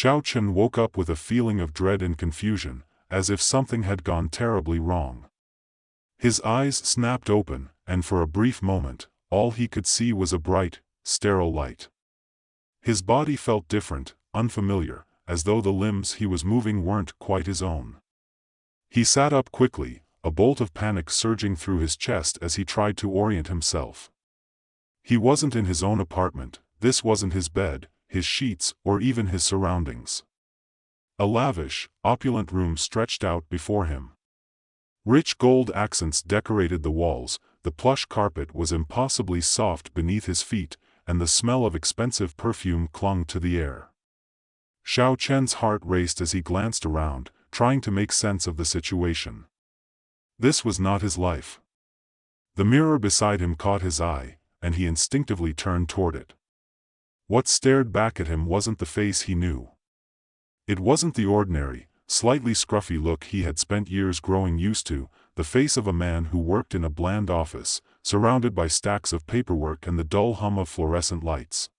Xiao Chen woke up with a feeling of dread and confusion, as if something had gone terribly wrong. His eyes snapped open, and for a brief moment, all he could see was a bright, sterile light. His body felt different, unfamiliar, as though the limbs he was moving weren't quite his own. He sat up quickly, a bolt of panic surging through his chest as he tried to orient himself. He wasn't in his own apartment, this wasn't his bed, his sheets, or even his surroundings. A lavish, opulent room stretched out before him. Rich gold accents decorated the walls, the plush carpet was impossibly soft beneath his feet, and the smell of expensive perfume clung to the air. Xiao Chen's heart raced as he glanced around, trying to make sense of the situation. This was not his life. The mirror beside him caught his eye, and he instinctively turned toward it. What stared back at him wasn't the face he knew. It wasn't the ordinary, slightly scruffy look he had spent years growing used to, the face of a man who worked in a bland office, surrounded by stacks of paperwork and the dull hum of fluorescent lights.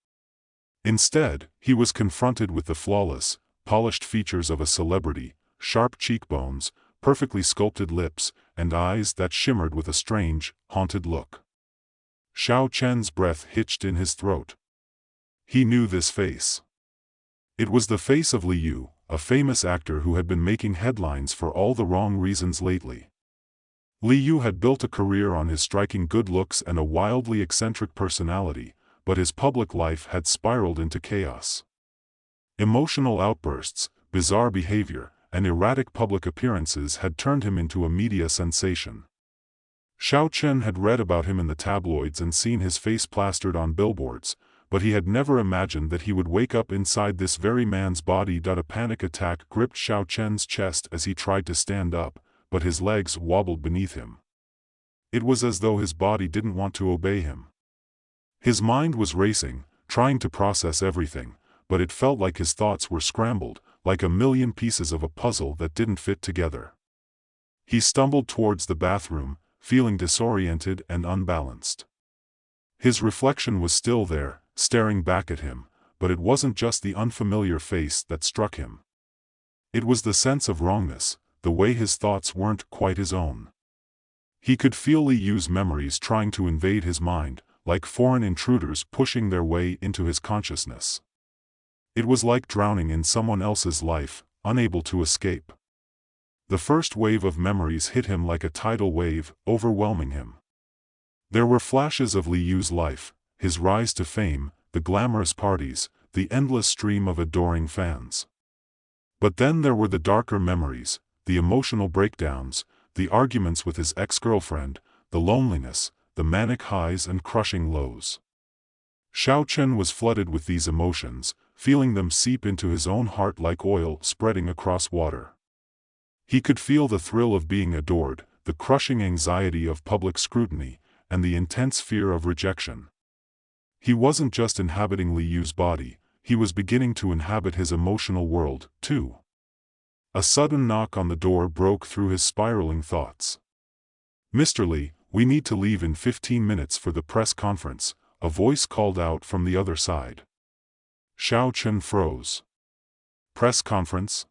Instead, he was confronted with the flawless, polished features of a celebrity, sharp cheekbones, perfectly sculpted lips, and eyes that shimmered with a strange, haunted look. Xiao Chen's breath hitched in his throat. He knew this face. It was the face of Li Yu, a famous actor who had been making headlines for all the wrong reasons lately. Li Yu had built a career on his striking good looks and a wildly eccentric personality, but his public life had spiraled into chaos. Emotional outbursts, bizarre behavior, and erratic public appearances had turned him into a media sensation. Xiao Chen had read about him in the tabloids and seen his face plastered on billboards, but he had never imagined that he would wake up inside this very man's body. A panic attack gripped Xiao Chen's chest as he tried to stand up, but his legs wobbled beneath him. It was as though his body didn't want to obey him. His mind was racing, trying to process everything, but it felt like his thoughts were scrambled, like a million pieces of a puzzle that didn't fit together. He stumbled towards the bathroom, feeling disoriented and unbalanced. His reflection was still there, staring back at him, but it wasn't just the unfamiliar face that struck him. It was the sense of wrongness, the way his thoughts weren't quite his own. He could feel Li Yu's memories trying to invade his mind, like foreign intruders pushing their way into his consciousness. It was like drowning in someone else's life, unable to escape. The first wave of memories hit him like a tidal wave, overwhelming him. There were flashes of Li Yu's life, his rise to fame, the glamorous parties, the endless stream of adoring fans. But then there were the darker memories, the emotional breakdowns, the arguments with his ex-girlfriend, the loneliness, the manic highs and crushing lows. Xiao Chen was flooded with these emotions, feeling them seep into his own heart like oil spreading across water. He could feel the thrill of being adored, the crushing anxiety of public scrutiny, and the intense fear of rejection. He wasn't just inhabiting Li Yu's body, he was beginning to inhabit his emotional world, too. A sudden knock on the door broke through his spiraling thoughts. "Mr. Li, we need to leave in 15 minutes for the press conference," a voice called out from the other side. Xiao Chen froze. Press conference?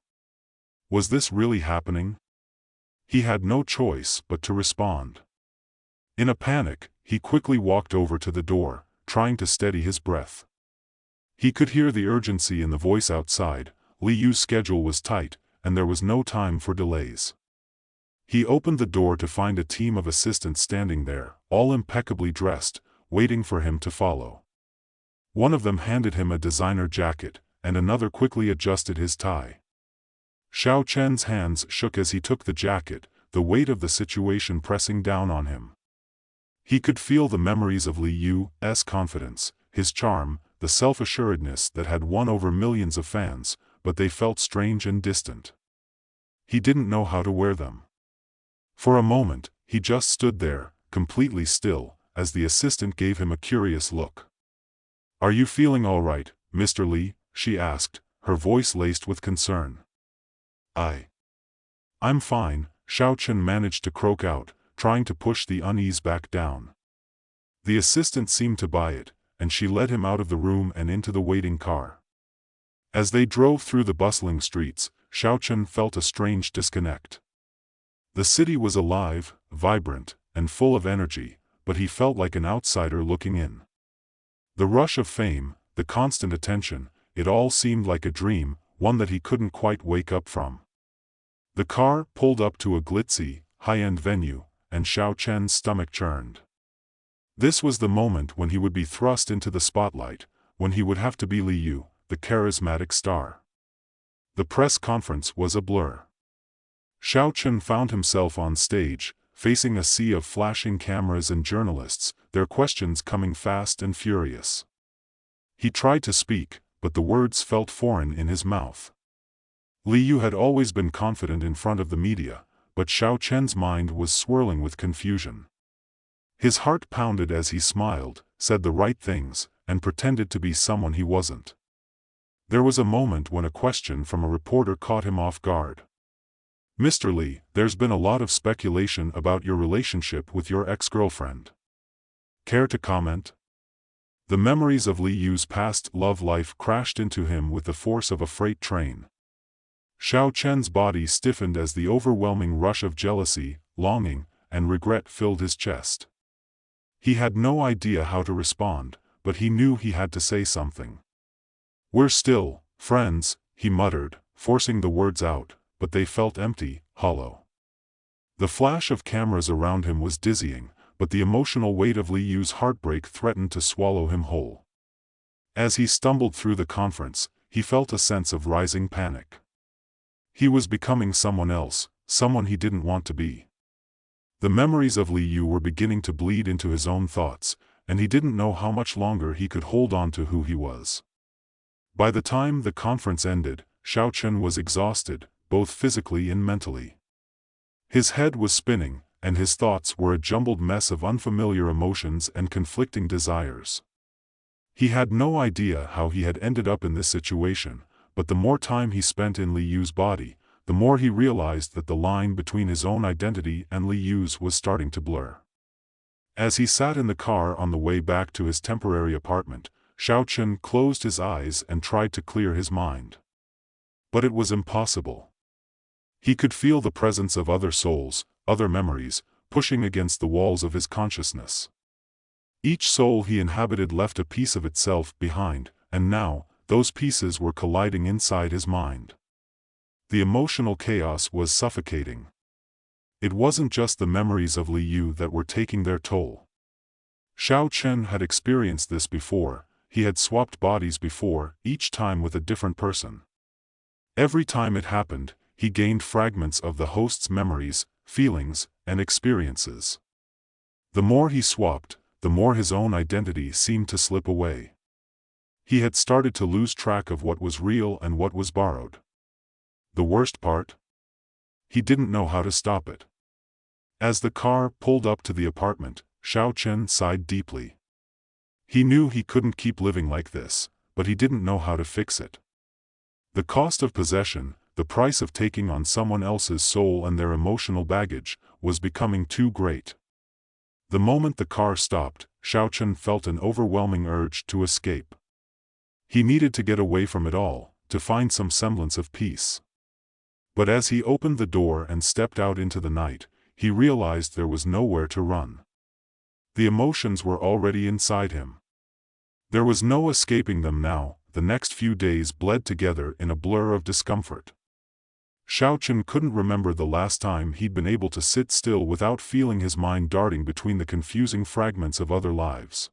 Was this really happening? He had no choice but to respond. In a panic, he quickly walked over to the door, trying to steady his breath. He could hear the urgency in the voice outside. Li Yu's schedule was tight, and there was no time for delays. He opened the door to find a team of assistants standing there, all impeccably dressed, waiting for him to follow. One of them handed him a designer jacket, and another quickly adjusted his tie. Xiao Chen's hands shook as he took the jacket, the weight of the situation pressing down on him. He could feel the memories of Li Yu's confidence, his charm, the self-assuredness that had won over millions of fans, but they felt strange and distant. He didn't know how to wear them. For a moment, he just stood there, completely still, as the assistant gave him a curious look. "Are you feeling all right, Mr. Li?" she asked, her voice laced with concern. I'm fine," Xiao Chen managed to croak out, trying to push the unease back down. The assistant seemed to buy it, and she led him out of the room and into the waiting car. As they drove through the bustling streets, Xiaochen felt a strange disconnect. The city was alive, vibrant, and full of energy, but he felt like an outsider looking in. The rush of fame, the constant attention, it all seemed like a dream, one that he couldn't quite wake up from. The car pulled up to a glitzy, high-end venue, and Xiaochen's stomach churned. This was the moment when he would be thrust into the spotlight, when he would have to be Li Yu, the charismatic star. The press conference was a blur. Xiaochen found himself on stage, facing a sea of flashing cameras and journalists, their questions coming fast and furious. He tried to speak, but the words felt foreign in his mouth. Li Yu had always been confident in front of the media, but Xiaochen's mind was swirling with confusion. His heart pounded as he smiled, said the right things, and pretended to be someone he wasn't. There was a moment when a question from a reporter caught him off guard. "Mr. Li, there's been a lot of speculation about your relationship with your ex-girlfriend. Care to comment?" The memories of Li Yu's past love life crashed into him with the force of a freight train. Xiaochen's body stiffened as the overwhelming rush of jealousy, longing, and regret filled his chest. He had no idea how to respond, but he knew he had to say something. "We're still friends," he muttered, forcing the words out, but they felt empty, hollow. The flash of cameras around him was dizzying, but the emotional weight of Li Yu's heartbreak threatened to swallow him whole. As he stumbled through the conference, he felt a sense of rising panic. He was becoming someone else, someone he didn't want to be. The memories of Li Yu were beginning to bleed into his own thoughts, and he didn't know how much longer he could hold on to who he was. By the time the conference ended, Xiaochen was exhausted, both physically and mentally. His head was spinning, and his thoughts were a jumbled mess of unfamiliar emotions and conflicting desires. He had no idea how he had ended up in this situation, but the more time he spent in Li Yu's body, the more he realized that the line between his own identity and Li Yu's was starting to blur. As he sat in the car on the way back to his temporary apartment, Xiaochen closed his eyes and tried to clear his mind. But it was impossible. He could feel the presence of other souls, other memories, pushing against the walls of his consciousness. Each soul he inhabited left a piece of itself behind, and now, those pieces were colliding inside his mind. The emotional chaos was suffocating. It wasn't just the memories of Li Yu that were taking their toll. Xiaochen had experienced this before. He had swapped bodies before, each time with a different person. Every time it happened, he gained fragments of the host's memories, feelings, and experiences. The more he swapped, the more his own identity seemed to slip away. He had started to lose track of what was real and what was borrowed. The worst part? He didn't know how to stop it. As the car pulled up to the apartment, Xiaochen sighed deeply. He knew he couldn't keep living like this, but he didn't know how to fix it. The cost of possession, the price of taking on someone else's soul and their emotional baggage, was becoming too great. The moment the car stopped, Xiaochen felt an overwhelming urge to escape. He needed to get away from it all, to find some semblance of peace. But as he opened the door and stepped out into the night, he realized there was nowhere to run. The emotions were already inside him. There was no escaping them now. The next few days bled together in a blur of discomfort. Xiaochen couldn't remember the last time he'd been able to sit still without feeling his mind darting between the confusing fragments of other lives.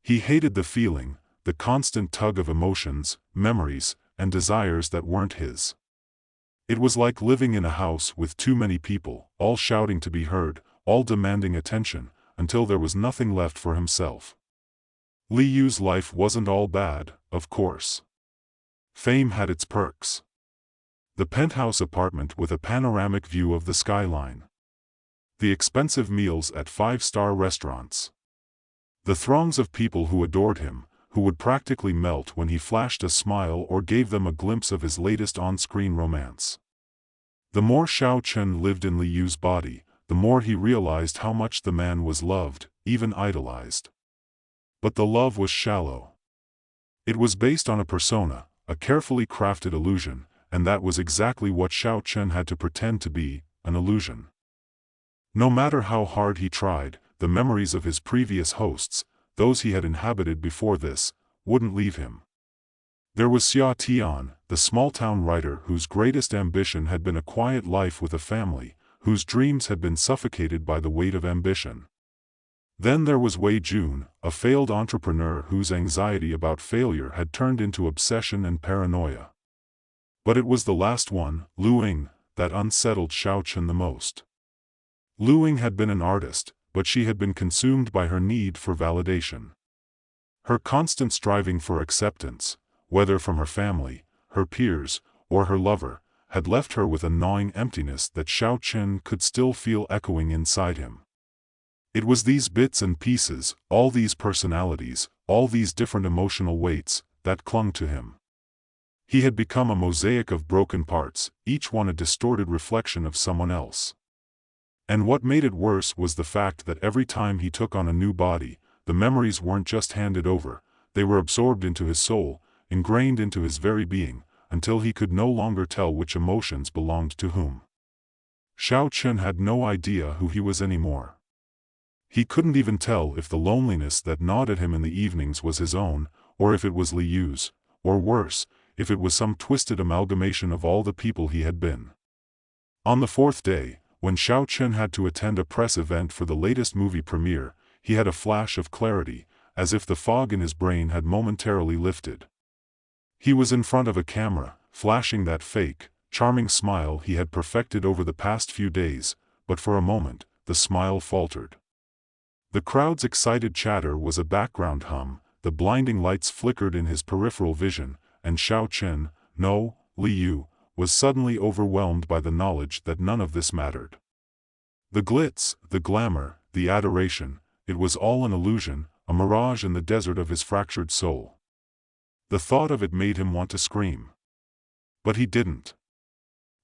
He hated the feeling, the constant tug of emotions, memories, and desires that weren't his. It was like living in a house with too many people, all shouting to be heard, all demanding attention, until there was nothing left for himself. Li Yu's life wasn't all bad, of course. Fame had its perks. The penthouse apartment with a panoramic view of the skyline. The expensive meals at five-star restaurants. The throngs of people who adored him, who would practically melt when he flashed a smile or gave them a glimpse of his latest on-screen romance. The more Xiaochen lived in Li Yu's body, the more he realized how much the man was loved, even idolized. But the love was shallow. It was based on a persona, a carefully crafted illusion, and that was exactly what Xiao Chen had to pretend to be, an illusion. No matter how hard he tried, the memories of his previous hosts, those he had inhabited before this, wouldn't leave him. There was Xia Tian, the small-town writer whose greatest ambition had been a quiet life with a family, whose dreams had been suffocated by the weight of ambition. Then there was Wei Jun, a failed entrepreneur whose anxiety about failure had turned into obsession and paranoia. But it was the last one, Lu Ying, that unsettled Xiao Chen the most. Lu Ying had been an artist, but she had been consumed by her need for validation. Her constant striving for acceptance, whether from her family, her peers, or her lover, had left her with a gnawing emptiness that Xiao Chen could still feel echoing inside him. It was these bits and pieces, all these personalities, all these different emotional weights, that clung to him. He had become a mosaic of broken parts, each one a distorted reflection of someone else. And what made it worse was the fact that every time he took on a new body, the memories weren't just handed over, they were absorbed into his soul, ingrained into his very being, until he could no longer tell which emotions belonged to whom. Xiao Chen had no idea who he was anymore. He couldn't even tell if the loneliness that gnawed at him in the evenings was his own, or if it was Li Yu's, or worse, if it was some twisted amalgamation of all the people he had been. On the fourth day, when Xiao Chen had to attend a press event for the latest movie premiere, he had a flash of clarity, as if the fog in his brain had momentarily lifted. He was in front of a camera, flashing that fake, charming smile he had perfected over the past few days, but for a moment, the smile faltered. The crowd's excited chatter was a background hum, the blinding lights flickered in his peripheral vision, and Xiao Chen, no, Li Yu, was suddenly overwhelmed by the knowledge that none of this mattered. The glitz, the glamour, the adoration, it was all an illusion, a mirage in the desert of his fractured soul. The thought of it made him want to scream. But he didn't.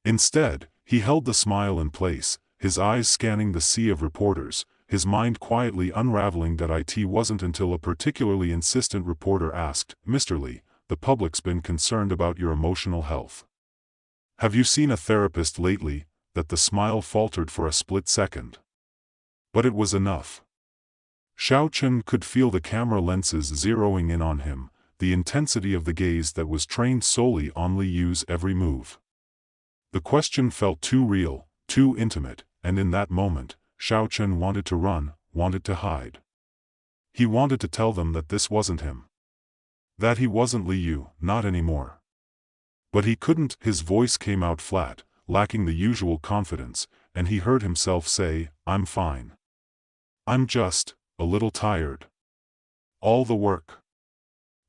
Instead, he held the smile in place, his eyes scanning the sea of reporters, his mind quietly unraveling that it wasn't until a particularly insistent reporter asked, "Mr. Li, the public's been concerned about your emotional health. Have you seen a therapist lately?" that the smile faltered for a split second. But it was enough. Xiao Chen could feel the camera lenses zeroing in on him, the intensity of the gaze that was trained solely on Li Yu's every move. The question felt too real, too intimate, and in that moment, Xiao Chen wanted to run, wanted to hide. He wanted to tell them that this wasn't him. That he wasn't Li Yu, not anymore. But he couldn't. His voice came out flat, lacking the usual confidence, and he heard himself say, "I'm fine. I'm just a little tired. All the work.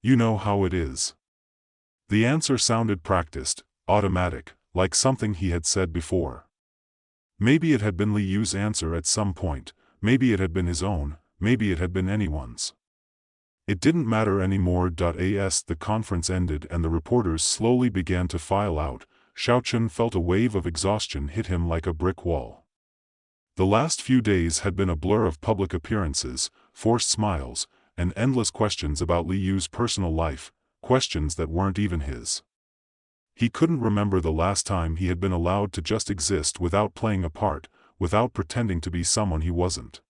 You know how it is." The answer sounded practiced, automatic, like something he had said before. Maybe it had been Li Yu's answer at some point, maybe it had been his own, maybe it had been anyone's. It didn't matter anymore. As the conference ended and the reporters slowly began to file out, Xiao Chen felt a wave of exhaustion hit him like a brick wall. The last few days had been a blur of public appearances, forced smiles, and endless questions about Li Yu's personal life, questions that weren't even his. He couldn't remember the last time he had been allowed to just exist without playing a part, without pretending to be someone he wasn't.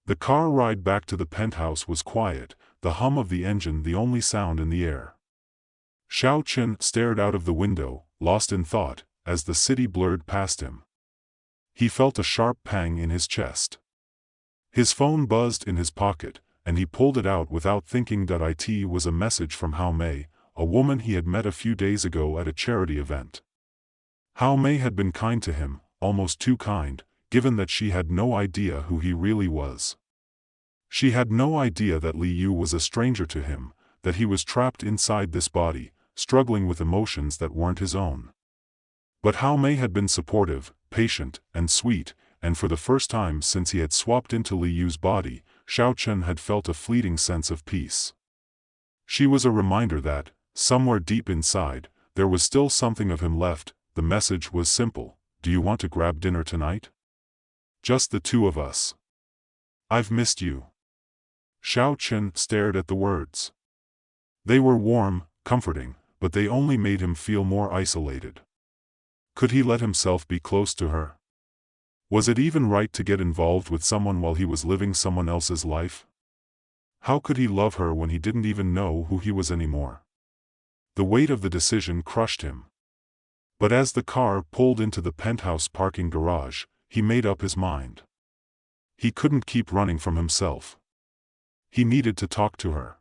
The car ride back to the penthouse was quiet, the hum of the engine the only sound in the air. Xiao Chen stared out of the window, lost in thought, as the city blurred past him. He felt a sharp pang in his chest. His phone buzzed in his pocket, and he pulled it out without thinking. It was a message from Hao Mei, a woman he had met a few days ago at a charity event. Hao Mei had been kind to him, almost too kind, given that she had no idea who he really was. She had no idea that Li Yu was a stranger to him, that he was trapped inside this body, struggling with emotions that weren't his own. But Hao Mei had been supportive, patient, and sweet, and for the first time since he had swapped into Li Yu's body, Xiao Chen had felt a fleeting sense of peace. She was a reminder that, somewhere deep inside, there was still something of him left. The message was simple: "Do you want to grab dinner tonight? Just the two of us. I've missed you." Xiao Chen stared at the words. They were warm, comforting, but they only made him feel more isolated. Could he let himself be close to her? Was it even right to get involved with someone while he was living someone else's life? How could he love her when he didn't even know who he was anymore? The weight of the decision crushed him. But as the car pulled into the penthouse parking garage, he made up his mind. He couldn't keep running from himself. He needed to talk to her.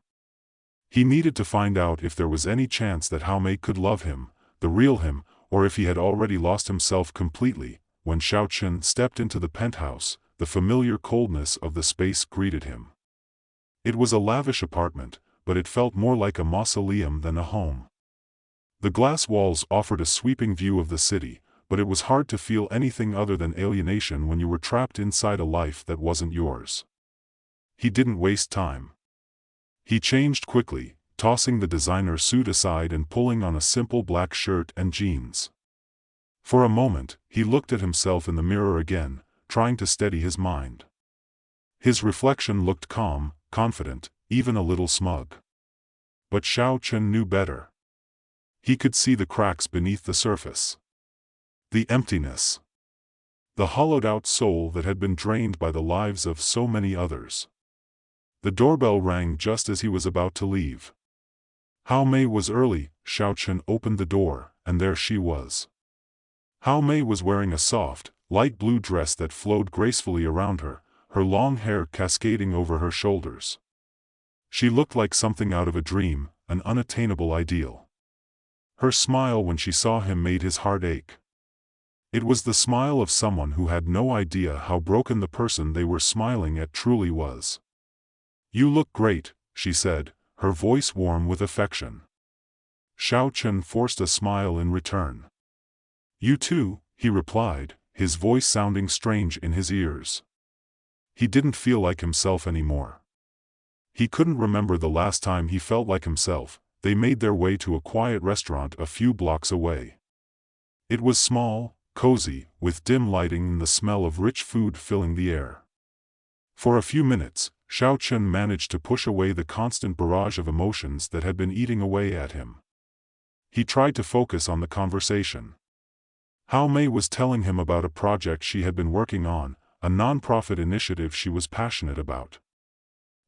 He needed to find out if there was any chance that Hao Mei could love him, the real him, or if he had already lost himself completely. When Xiao Chen stepped into the penthouse, the familiar coldness of the space greeted him. It was a lavish apartment, but it felt more like a mausoleum than a home. The glass walls offered a sweeping view of the city, but it was hard to feel anything other than alienation when you were trapped inside a life that wasn't yours. He didn't waste time. He changed quickly, tossing the designer suit aside and pulling on a simple black shirt and jeans. For a moment, he looked at himself in the mirror again, trying to steady his mind. His reflection looked calm, confident, even a little smug. But Xiao Chen knew better. He could see the cracks beneath the surface. The emptiness. The hollowed-out soul that had been drained by the lives of so many others. The doorbell rang just as he was about to leave. Hao Mei was early. Xiao Chen opened the door, and there she was. Hao Mei was wearing a soft, light blue dress that flowed gracefully around her, her long hair cascading over her shoulders. She looked like something out of a dream, an unattainable ideal. Her smile when she saw him made his heart ache. It was the smile of someone who had no idea how broken the person they were smiling at truly was. "You look great," she said, her voice warm with affection. Xiao Chen forced a smile in return. "You too," he replied, his voice sounding strange in his ears. He didn't feel like himself anymore. He couldn't remember the last time he felt like himself. They made their way to a quiet restaurant a few blocks away. It was small, cozy, with dim lighting and the smell of rich food filling the air. For a few minutes, Xiao Chen managed to push away the constant barrage of emotions that had been eating away at him. He tried to focus on the conversation. Hao Mei was telling him about a project she had been working on, a non-profit initiative she was passionate about.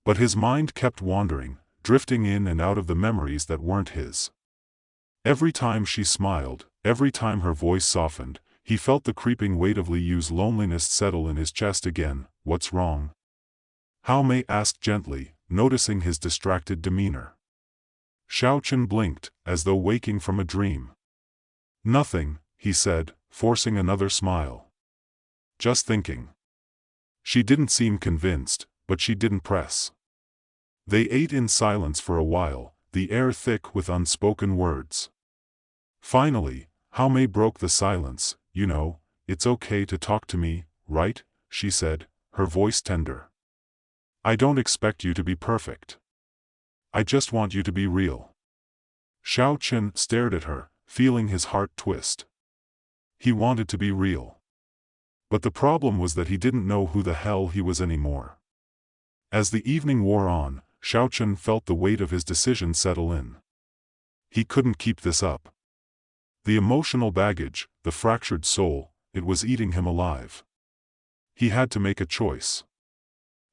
But his mind kept wandering, drifting in and out of the memories that weren't his. Every time she smiled, every time her voice softened, he felt the creeping weight of Li Yu's loneliness settle in his chest again. "What's wrong?" Hao Mei asked gently, noticing his distracted demeanor. Xiao Chen blinked, as though waking from a dream. "Nothing," he said, forcing another smile. "Just thinking." She didn't seem convinced, but she didn't press. They ate in silence for a while, the air thick with unspoken words. Finally, Hao Mei broke the silence. "You know, it's okay to talk to me, right?" she said, her voice tender. "I don't expect you to be perfect. I just want you to be real." Xiao Chen stared at her, feeling his heart twist. He wanted to be real. But the problem was that he didn't know who the hell he was anymore. As the evening wore on, Xiao Chen felt the weight of his decision settle in. He couldn't keep this up. The emotional baggage, the fractured soul, it was eating him alive. He had to make a choice.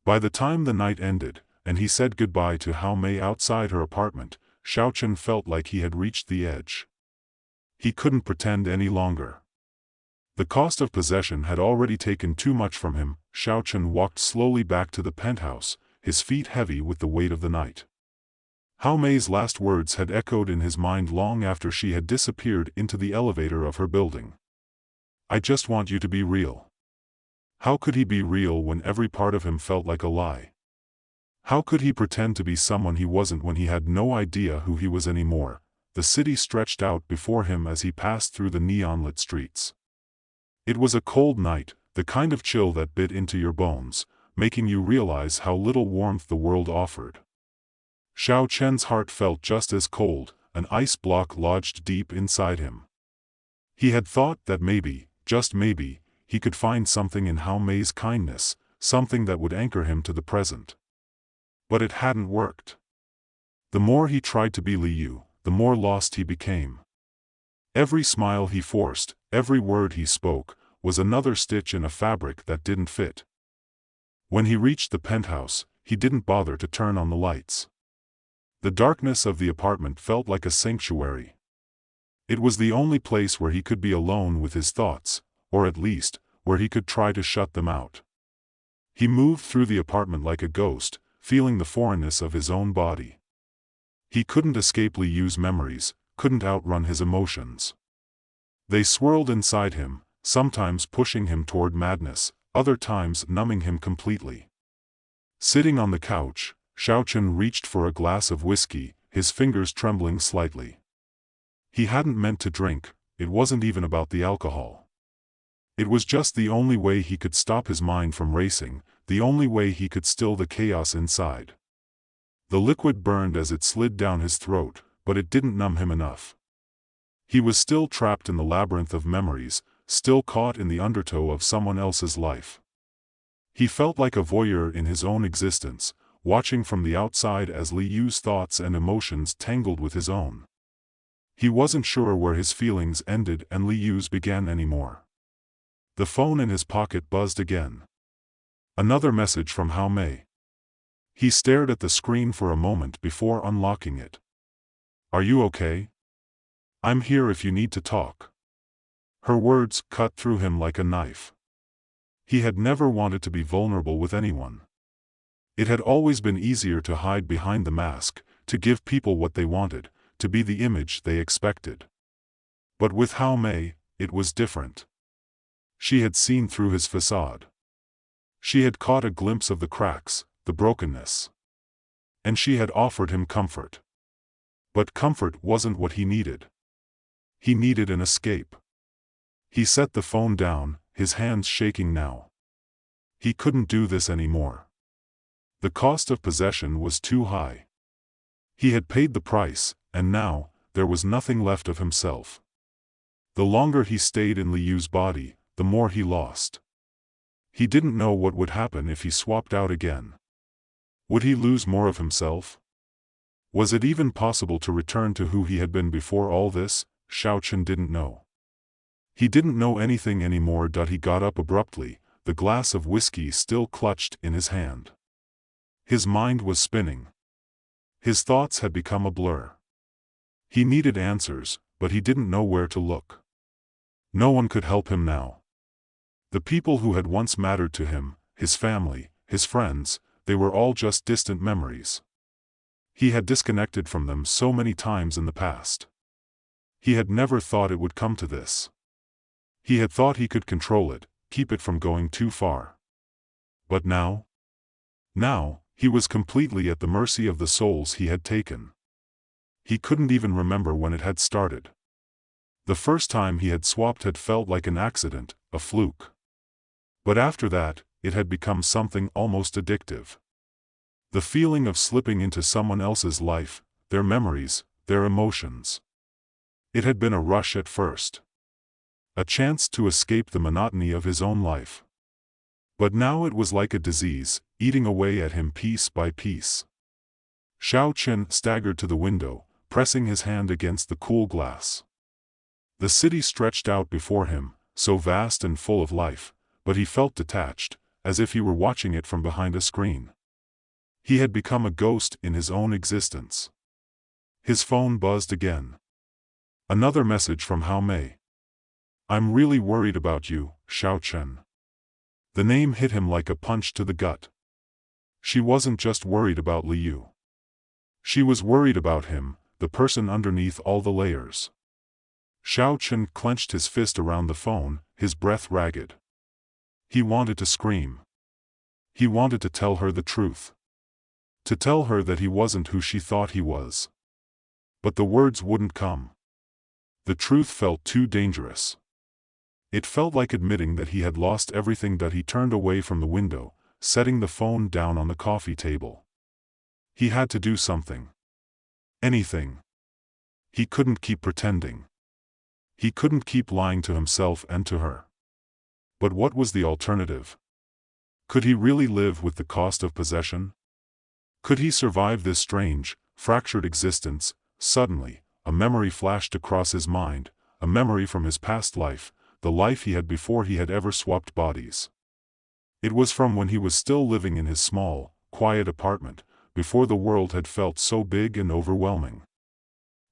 By the time the night ended, and he said goodbye to Hao Mei outside her apartment, Xiao Chen felt like he had reached the edge. He couldn't pretend any longer. The cost of possession had already taken too much from him. Xiao Chen walked slowly back to the penthouse, his feet heavy with the weight of the night. Hao Mei's last words had echoed in his mind long after she had disappeared into the elevator of her building. "I just want you to be real." How could he be real when every part of him felt like a lie? How could he pretend to be someone he wasn't when he had no idea who he was anymore? The city stretched out before him as he passed through the neon-lit streets. It was a cold night, the kind of chill that bit into your bones, making you realize how little warmth the world offered. Xiao Chen's heart felt just as cold, an ice block lodged deep inside him. He had thought that maybe, just maybe, he could find something in Hao Mei's kindness, something that would anchor him to the present. But it hadn't worked. The more he tried to be Li Yu, the more lost he became. Every smile he forced, every word he spoke, was another stitch in a fabric that didn't fit. When he reached the penthouse, he didn't bother to turn on the lights. The darkness of the apartment felt like a sanctuary. It was the only place where he could be alone with his thoughts, or at least, where he could try to shut them out. He moved through the apartment like a ghost, feeling the foreignness of his own body. He couldn't escape Liu's memories, couldn't outrun his emotions. They swirled inside him, sometimes pushing him toward madness, other times numbing him completely. Sitting on the couch, Xiaochen reached for a glass of whiskey, his fingers trembling slightly. He hadn't meant to drink, it wasn't even about the alcohol. It was just the only way he could stop his mind from racing, the only way he could still the chaos inside. The liquid burned as it slid down his throat, but it didn't numb him enough. He was still trapped in the labyrinth of memories, still caught in the undertow of someone else's life. He felt like a voyeur in his own existence, watching from the outside as Liu's thoughts and emotions tangled with his own. He wasn't sure where his feelings ended and Liu's began anymore. The phone in his pocket buzzed again. Another message from Hao Mei. He stared at the screen for a moment before unlocking it. "Are you okay? I'm here if you need to talk." Her words cut through him like a knife. He had never wanted to be vulnerable with anyone. It had always been easier to hide behind the mask, to give people what they wanted, to be the image they expected. But with Hao Mei, it was different. She had seen through his facade. She had caught a glimpse of the cracks, the brokenness. And she had offered him comfort. But comfort wasn't what he needed. He needed an escape. He set the phone down, his hands shaking now. He couldn't do this anymore. The cost of possession was too high. He had paid the price, and now, there was nothing left of himself. The longer he stayed in Liu's body, the more he lost. He didn't know what would happen if he swapped out again. Would he lose more of himself? Was it even possible to return to who he had been before all this? Xiaochen didn't know. He didn't know anything anymore. He got up abruptly, the glass of whiskey still clutched in his hand. His mind was spinning. His thoughts had become a blur. He needed answers, but he didn't know where to look. No one could help him now. The people who had once mattered to him, his family, his friends, they were all just distant memories. He had disconnected from them so many times in the past. He had never thought it would come to this. He had thought he could control it, keep it from going too far. But now? Now, he was completely at the mercy of the souls he had taken. He couldn't even remember when it had started. The first time he had swapped had felt like an accident, a fluke. But after that, it had become something almost addictive. The feeling of slipping into someone else's life, their memories, their emotions. It had been a rush at first. A chance to escape the monotony of his own life. But now it was like a disease, eating away at him piece by piece. Xiaochen staggered to the window, pressing his hand against the cool glass. The city stretched out before him, so vast and full of life, but he felt detached, as if he were watching it from behind a screen. He had become a ghost in his own existence. His phone buzzed again. Another message from Hao Mei. "I'm really worried about you, Xiaochen." The name hit him like a punch to the gut. She wasn't just worried about Liu. She was worried about him, the person underneath all the layers. Xiaochen clenched his fist around the phone, his breath ragged. He wanted to scream. He wanted to tell her the truth. To tell her that he wasn't who she thought he was. But the words wouldn't come. The truth felt too dangerous. It felt like admitting that he had lost everything. He turned away from the window, setting the phone down on the coffee table. He had to do something. Anything. He couldn't keep pretending. He couldn't keep lying to himself and to her. But what was the alternative? Could he really live with the cost of possession? Could he survive this strange, fractured existence? Suddenly, a memory flashed across his mind, a memory from his past life, the life he had before he had ever swapped bodies. It was from when he was still living in his small, quiet apartment, before the world had felt so big and overwhelming.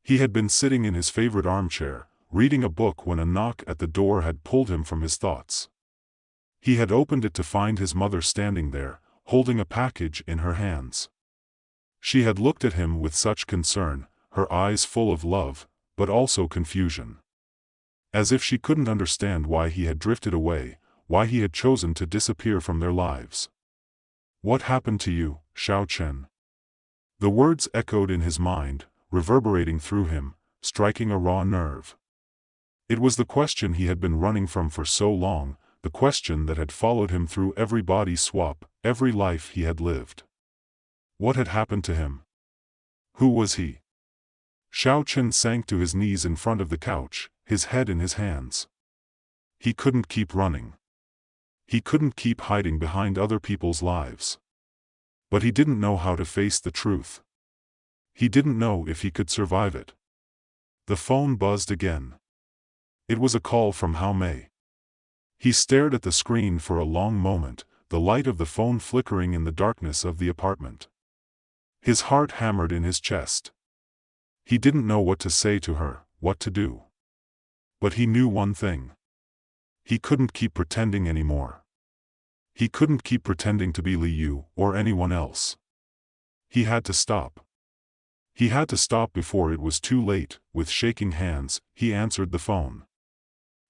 He had been sitting in his favorite armchair, reading a book when a knock at the door had pulled him from his thoughts. He had opened it to find his mother standing there, holding a package in her hands. She had looked at him with such concern, her eyes full of love, but also confusion. As if she couldn't understand why he had drifted away, why he had chosen to disappear from their lives. "What happened to you, Xiao Chen?" The words echoed in his mind, reverberating through him, striking a raw nerve. It was the question he had been running from for so long, the question that had followed him through every body swap, every life he had lived. What had happened to him? Who was he? Xiao Chen sank to his knees in front of the couch, his head in his hands. He couldn't keep running. He couldn't keep hiding behind other people's lives. But he didn't know how to face the truth. He didn't know if he could survive it. The phone buzzed again. It was a call from Hao Mei. He stared at the screen for a long moment, the light of the phone flickering in the darkness of the apartment. His heart hammered in his chest. He didn't know what to say to her, what to do. But he knew one thing. He couldn't keep pretending anymore. He couldn't keep pretending to be Li Yu or anyone else. He had to stop. He had to stop before it was too late. With shaking hands, he answered the phone.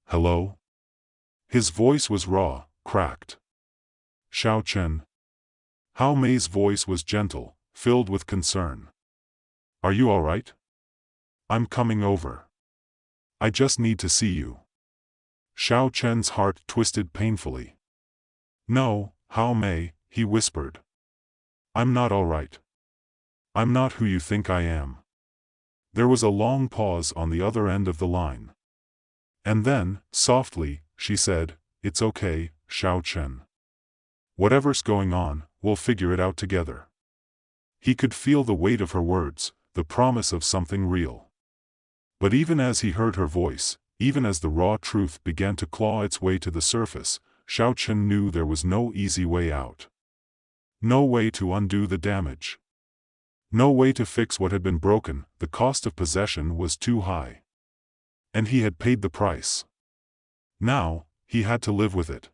"Hello?" His voice was raw, cracked. "Xiao Chen?" Hao Mei's voice was gentle, filled with concern. "Are you all right?" "I'm coming over. I just need to see you." Xiao Chen's heart twisted painfully. "No, Hao Mei," he whispered. "I'm not all right. I'm not who you think I am." There was a long pause on the other end of the line. And then, softly, she said, "It's okay, Xiao Chen. Whatever's going on, we'll figure it out together." He could feel the weight of her words, the promise of something real. But even as he heard her voice, even as the raw truth began to claw its way to the surface, Xiao Chen knew there was no easy way out. No way to undo the damage. No way to fix what had been broken. The cost of possession was too high. And he had paid the price. Now, he had to live with it.